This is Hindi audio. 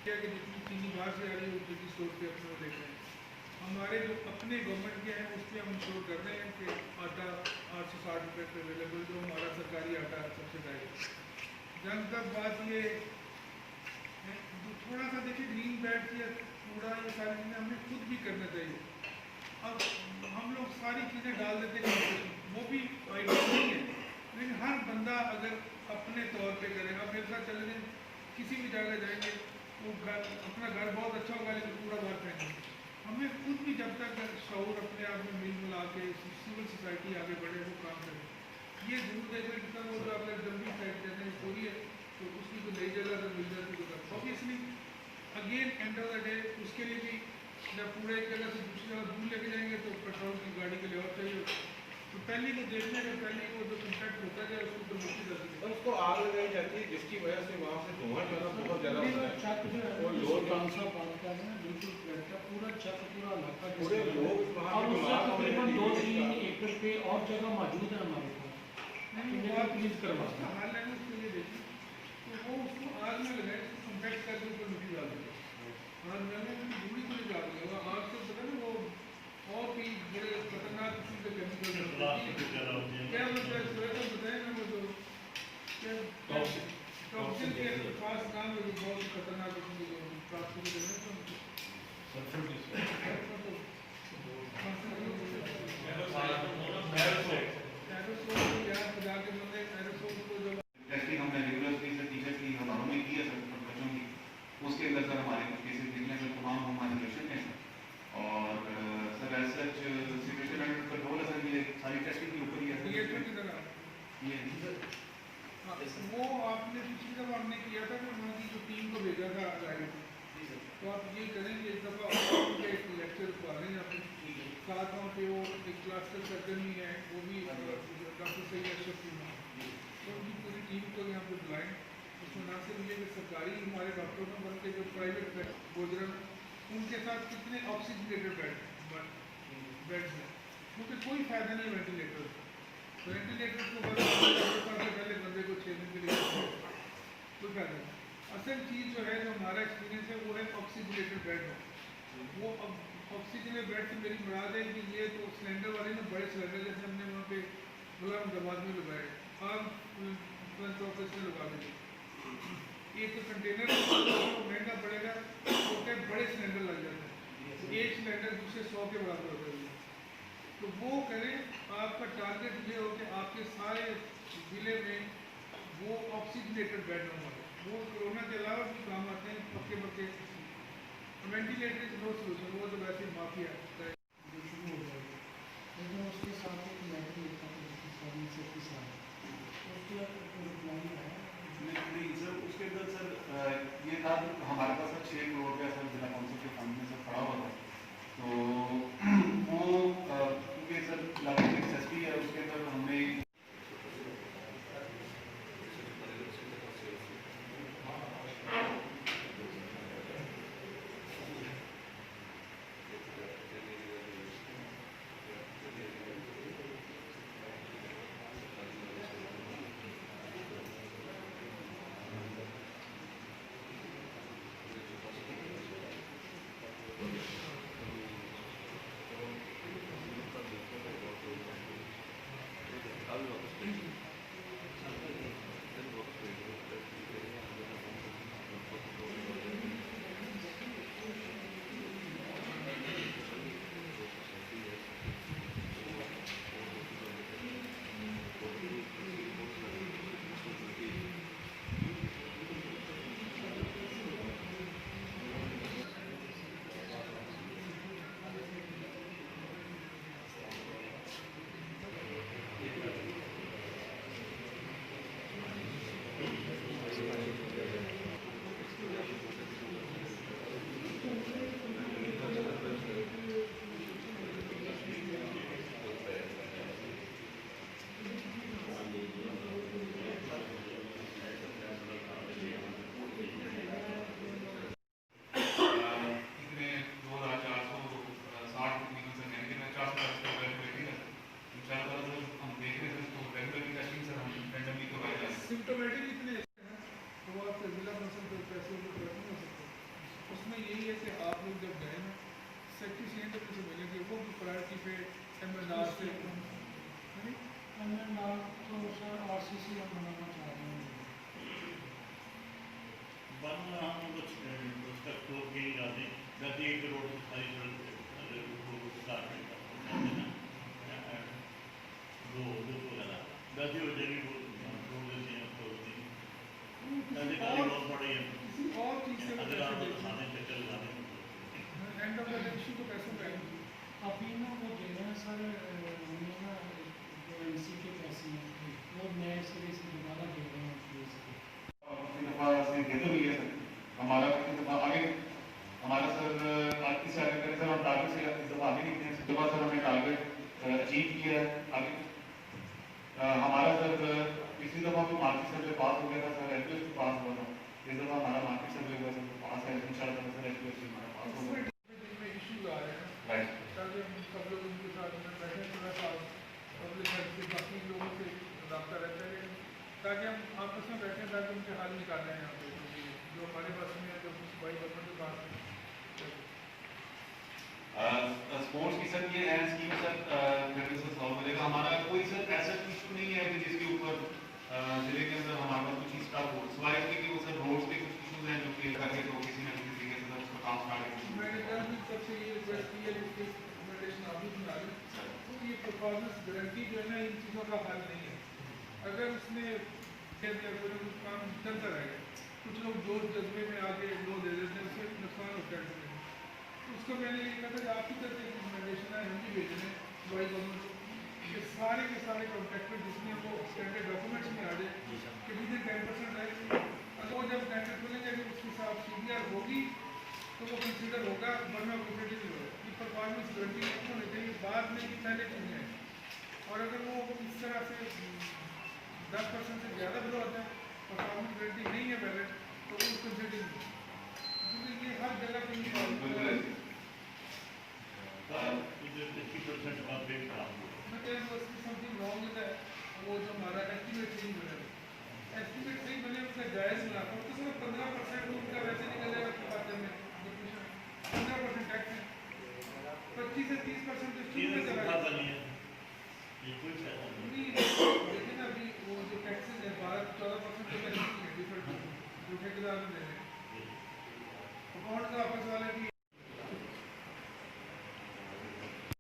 क्या कि जितनी चीनी बाहर से आ रही है वो चीनी स्टोर पे अपने वो देख रहे हैं। हमारे जो अपने गवर्नमेंट के हैं उस पर हम इंश्योर कर रहे हैं कि आटा 860 रुपये पे अवेलेबल, जो हमारा सरकारी आटा सब्सिडाइज। जहाँ तक बात ये थोड़ा सा देखिए ग्रीन बैट या कूड़ा, ये सारी चीज़ें हमें खुद भी करना चाहिए। अब हम लोग सारी चीज़ें डाल देते हैं, वो भी आइडिया नहीं है, लेकिन हर बंदा अगर अपने तौर पे करे। आप मेरे साथ चले जाएं, किसी भी जगह जाएंगे, वो घर अपना घर बहुत अच्छा होगा लेकिन पूरा बाहर फेंकेंगे। हमें खुद भी जब तक शऊर अपने आप में मिल मिला के सिविल सोसाइटी आगे बढ़े, वो काम करें। ये जरूर देखें कि वो जो आपने डंपिंग साइट कहते हैं पूरी है, तो उसकी तो नई जगह तो मिल जाती है। Obviously again end of the day उसके लिए भी जब पूरे एक जगह से दूसरी जगह दूर लेके जाएंगे तो पेट्रोल की गाड़ी के लिए और चाहिए। तो पहले को देखने का, पहले को जो कंटेक्ट होता है उसको तो मुक्ति जाती है, उसको आग लगाई जाती है, जिसकी वजह से वहाँ से धुआं जो है बहुत ज़्यादा होता है। वो लोग पूरा छत पूरा इलाका पूरे लोग वहाँ और उसका तकरीबन 2-3 एकड़ पे और जगह मौजूद है हमारे पास। प्लीज करवा हाल है उसके लिए देखिए, तो वो उसको आग में लगाए, उसको कंटेक्ट करके ऊपर मिट्टी डाल देते। आग में दूरी को नहीं डाल देगा, आग से पता ना वो और भी बड़े खतरनाक किस्म के केमिकल क्या मतलब है, बताए ना वो जो क्या टॉक्सिन के पास नाम है, बहुत खतरनाक किस्म के प्लास्टिक टेस्टिंग हमने रेगुलर की सर, टीचर की हमारों में की है सर, बच्चों की। उसके अंदर सर हमारे कुछ केसेस निकले सर, तमाम हमारे रिलेशन है सर। और sir as such situation under control है सर। ये सारी टेस्टिंग के ऊपर ही है सर। ये वो आपने पिछली दफा हमने किया था कि वहाँ की जो टीम को भेजा था राइट, तो आप ये करेंगे इस दफा एक लेक्चर पा रहे हैं अपने साथ, वहाँ पे वो एक क्लास्टर सर्जन भी है, वो भी डॉक्टर सही अशरफ टीम, तो उनकी पूरी टीम को यहाँ पे बुलाएं। उसमें ना सिर्फ ये कि सरकारी हमारे डॉक्टर हैं बल्कि जो प्राइवेट गोजरन, उनके साथ कितने ऑक्सीजनेटेड बेड्स हैं, क्योंकि कोई फ़ायदा नहीं है वेंटिलेटर को पहले बंदे को 6 दिन के लिए कोई फायदा नहीं। असल चीज़ जो है, जो हमारा एक्सपीरियंस है, वो है ऑक्सीजनेटेड बेड हो। वो अब ऑक्सीजनेटेड बेड से मेरी मुराद है कि ये तो सिलेंडर वाले ना बड़े सिलेंडर जैसे हमने वहाँ पे गुलामबाद में लगाए, आप फ्रंट ऑफिस में लगा देंगे, एक तो कंटेनर महंगा पड़ेगा, छोटे बड़े सिलेंडर लग जाते हैं, एक सिलेंडर दूसरे 100 के बराबर होता है। तो वो करें, आपका टारगेट ये हो कि आपके सारे ज़िले में वो ऑक्सीजनेटेड बेड होंगे। वो कोरोना के अलावा भी काम आते हैं, पक्के पक्के वेंटिलेटर इज नो सोल्यूशन, वो तो वैसे माफिया है। शुरू हो जाएगा, लेकिन उसके साथ एक मैटर लिखा था उसके साथ नहीं सर, उसके अंदर सर ये था हमारे पास सर 6 करोड़ का सर जिला काउंसिल के फंड में सर पड़ा हुआ था। तो वो क्योंकि सर लागत एसएसपी है, उसके अंदर हमने पे एमएनआर से एमएनआर तो सर आरसीसी हम बनाना चाह रहे हैं। बनना हम कुछ उसका स्कोप यही डालते हैं 1 करोड़ से सारी सड़क स्टार्ट करना दो लगा 10 हो जाएगी वो रोड देते हैं उसको बहुत बड़ी है किसी और चीज़ से अगर आप खाने चक्कर लगाने एंड ऑफ द इशू तो पैसों का है। अभी ना वो जो है सर हमें ना जो एनसी के पैसे हैं वो नए सिरे से दोबारा दे रहे हैं केस के। दफा से देते भी है सर हमारा दफा आगे हमारा सर आज की साल करें सर हम टारगेट से इस दफा आगे निकले हैं दफा सर हमने टारगेट अचीव किया है आगे हमारा सर पिछली दफा भी मार्केट सर्वे पास हो गया था सर एलपीएस भी पास हुआ था इस दफा हमारा मार्केट सर्वे हुआ सर पास है इंशाल्लाह सर एलपीएस भी हमारा पास होगा इसमें इश्यूज आ रहे हैं राइट ताकि हम सब लोग उनके साथ में बैठे थोड़ा सा पब्लिक हेल्थ के बाकी लोगों से रब्ता रहता है ताकि हम आपस में बैठें ताकि उनके हल निकालें यहाँ पे जो हमारे पास में है जो भाई बच्चों के पास में स्पोर्ट्स की सर ये है स्कीम सर मेरे से सॉल्व करेगा हमारा कोई सर ऐसा इशू नहीं है कि जिसके ऊपर जिले के अंदर हमारे पास कुछ चीज़ का हो सवाल कि वो सर रोड्स पे कुछ इशूज हैं जो कि करके तो किसी न किसी तरीके से उसका काम स्टार्ट मैंने भी सबसे ये रिक्वेस्ट की है इसकी रिकमेंडेशन अभी भी डाली तो ये परफॉर्मेंस गारंटी जो है ना इन चीज़ों का हल नहीं है अगर उसने कुछ काम चलता रहेगा कुछ लोग जोश जज्बे में आके लो दे देते हैं उससे नुकसान होता है उसको मैंने ये कहा था कि आपकी तरफ से रिकमेंडेशन है हम भी भेज रहे हैं वाई गवर्नमेंट को कि सारे के सारे कॉन्ट्रैक्टर जिसमें वो स्टैंडर्ड डॉक्यूमेंट्स में आ जाए कि विदिन 10% है अगर वो जब टेंडर खुलेंगे अगर उसके साथ सीडीआर होगी तो वो कंसिडर होगा वरना कंसिडर नहीं होगा ये परफॉर्मेंस गारंटी होनी चाहिए बाद में भी पहले चीज़ें हैं और अगर वो इस तरह से 10% से ज़्यादा बिलो होता है परफॉर्मेंस गारंटी नहीं है पहले तो वो कंसिडर नहीं होगा क्योंकि ये हर जगह पे ये इधर 50% का पेट खराब हुआ समथिंग रॉन्ग